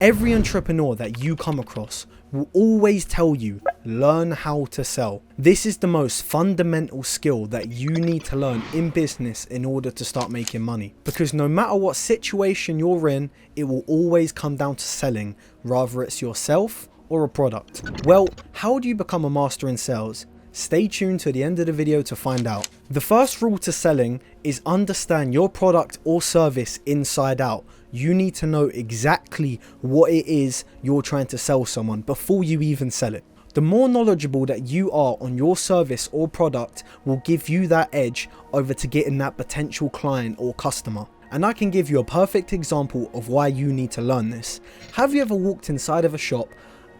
Every entrepreneur that you come across will always tell you, learn how to sell. This is the most fundamental skill that you need to learn in business in order to start making money. Because no matter what situation you're in, it will always come down to selling, rather it's yourself or a product. Well, how do you become a master in sales? Stay tuned to the end of the video to find out. The first rule to selling is understand your product or service inside out. You need to know exactly what it is you're trying to sell someone before you even sell it. The more knowledgeable that you are on your service or product will give you that edge over to getting that potential client or customer. And I can give you a perfect example of why you need to learn this. Have you ever walked inside of a shop,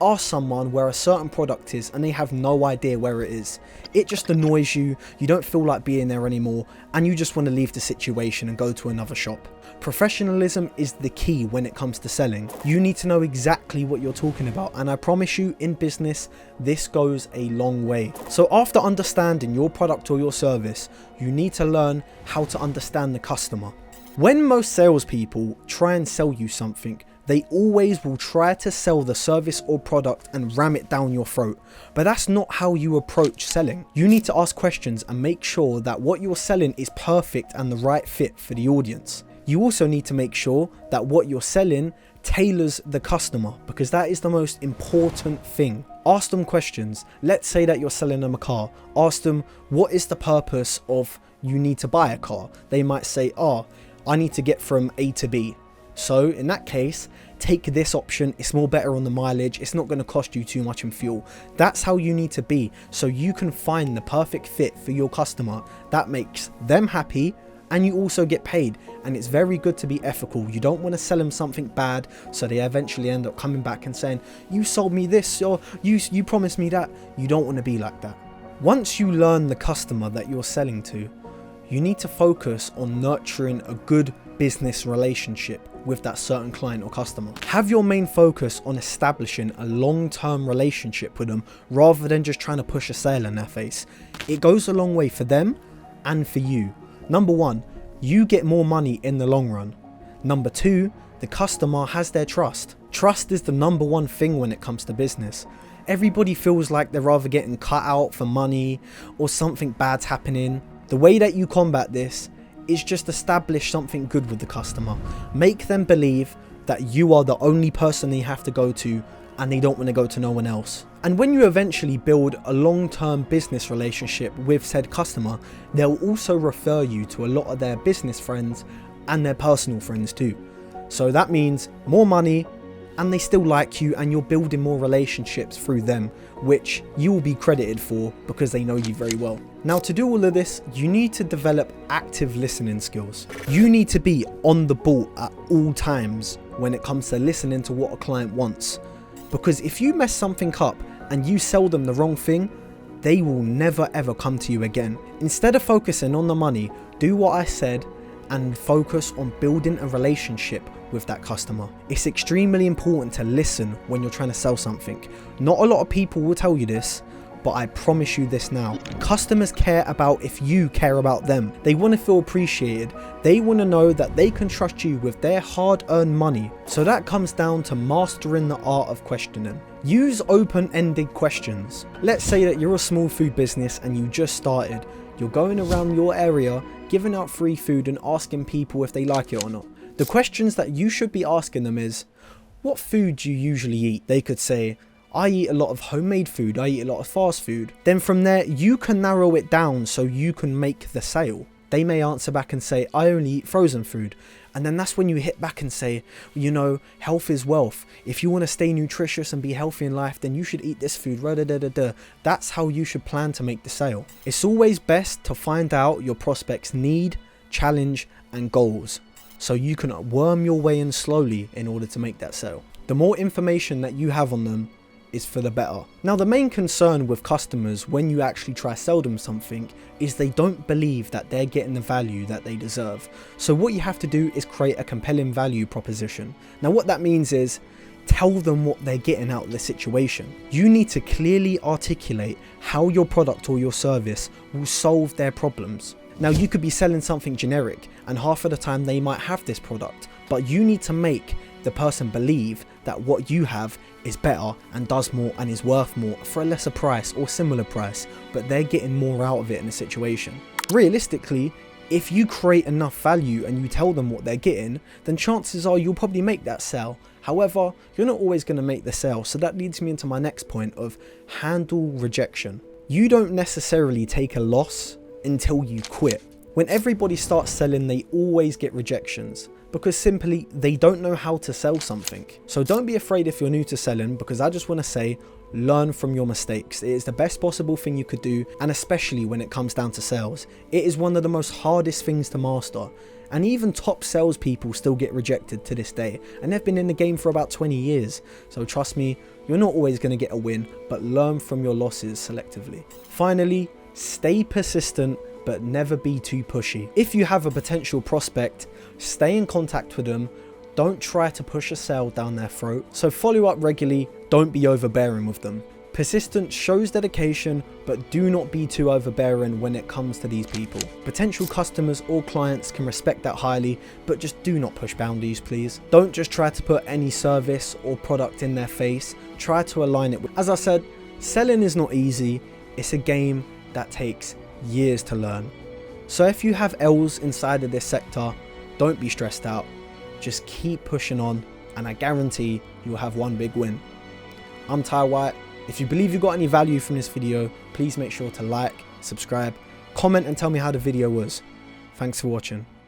ask someone where a certain product is and they have no idea where it is? It just annoys you, you don't feel like being there anymore, and you just want to leave the situation and go to another shop. Professionalism is the key when it comes to selling. You need to know exactly what you're talking about, and I promise you in business this goes a long way. So after understanding your product or your service, you need to learn how to understand the customer. When most salespeople try and sell you something, they always will try to sell the service or product and ram it down your throat. But that's not how you approach selling. You need to ask questions and make sure that what you're selling is perfect and the right fit for the audience. You also need to make sure that what you're selling tailors the customer, because that is the most important thing. Ask them questions. Let's say that you're selling them a car. Ask them, what is the purpose of you need to buy a car? They might say, I need to get from A to B. So in that case, take this option. It's more better on the mileage. It's not going to cost you too much in fuel. That's how you need to be, so you can find the perfect fit for your customer that makes them happy and you also get paid. And it's very good to be ethical. You don't want to sell them something bad so they eventually end up coming back and saying, you sold me this or you promised me that. You don't want to be like that. Once you learn the customer that you're selling to, you need to focus on nurturing a good business relationship with that certain client or customer. Have your main focus on establishing a long-term relationship with them rather than just trying to push a sale in their face. It goes a long way for them and for you. Number one, you get more money in the long run. Number two, the customer has their trust. Trust is the number one thing when it comes to business. Everybody feels like they're either getting cut out for money or something bad's happening. The way that you combat this is just establish something good with the customer. Make them believe that you are the only person they have to go to and they don't want to go to no one else. And when you eventually build a long-term business relationship with said customer, they'll also refer you to a lot of their business friends and their personal friends too. So that means more money, and they still like you, and you're building more relationships through them, which you will be credited for because they know you very well. Now, to do all of this, you need to develop active listening skills. You need to be on the ball at all times when it comes to listening to what a client wants. Because if you mess something up and you sell them the wrong thing, they will never ever come to you again. Instead of focusing on the money, do what I said and focus on building a relationship with that customer. It's extremely important to listen when you're trying to sell something. Not a lot of people will tell you this, but I promise you this now. Customers care about if you care about them. They want to feel appreciated. They want to know that they can trust you with their hard-earned money. So that comes down to mastering the art of questioning. Use open-ended questions. Let's say that you're a small food business and you just started. You're going around your area giving out free food and asking people if they like it or not. The questions that you should be asking them is, what food do you usually eat? They could say, I eat a lot of homemade food, I eat a lot of fast food. Then from there, you can narrow it down so you can make the sale. They may answer back and say, I only eat frozen food. And then that's when you hit back and say, you know, health is wealth. If you want to stay nutritious and be healthy in life, then you should eat this food. That's how you should plan to make the sale. It's always best to find out your prospect's need, challenge, and goals, so you can worm your way in slowly in order to make that sale. The more information that you have on them is for the better. Now, the main concern with customers when you actually try to sell them something is they don't believe that they're getting the value that they deserve. So what you have to do is create a compelling value proposition. Now, what that means is tell them what they're getting out of the situation. You need to clearly articulate how your product or your service will solve their problems. Now, you could be selling something generic and half of the time they might have this product, but you need to make the person believe that what you have is better and does more and is worth more for a lesser price or similar price, but they're getting more out of it in a situation. Realistically, if you create enough value and you tell them what they're getting, then chances are you'll probably make that sale. However, you're not always going to make the sale, so that leads me into my next point of handle rejection. You don't necessarily take a loss until you quit. When everybody starts selling, they always get rejections because simply they don't know how to sell something. So don't be afraid if you're new to selling, because I just want to say, learn from your mistakes. It is the best possible thing you could do, and especially when it comes down to sales, it is one of the most hardest things to master. And even top salespeople still get rejected to this day, and they've been in the game for about 20 years. So trust me, you're not always going to get a win, but learn from your losses selectively. Finally, stay persistent, but never be too pushy. If you have a potential prospect, stay in contact with them. Don't try to push a sale down their throat. So follow up regularly, don't be overbearing with them. Persistence shows dedication, but do not be too overbearing when it comes to these people. Potential customers or clients can respect that highly, but just do not push boundaries, please. Don't just try to put any service or product in their face. Try to align it with. As I said, selling is not easy. It's a game that takes years to learn. So if you have L's inside of this sector, don't be stressed out. Just keep pushing on, and I guarantee you'll have one big win. I'm Ty White. If you believe you got any value from this video, please make sure to like, subscribe, comment and tell me how the video was. Thanks for watching.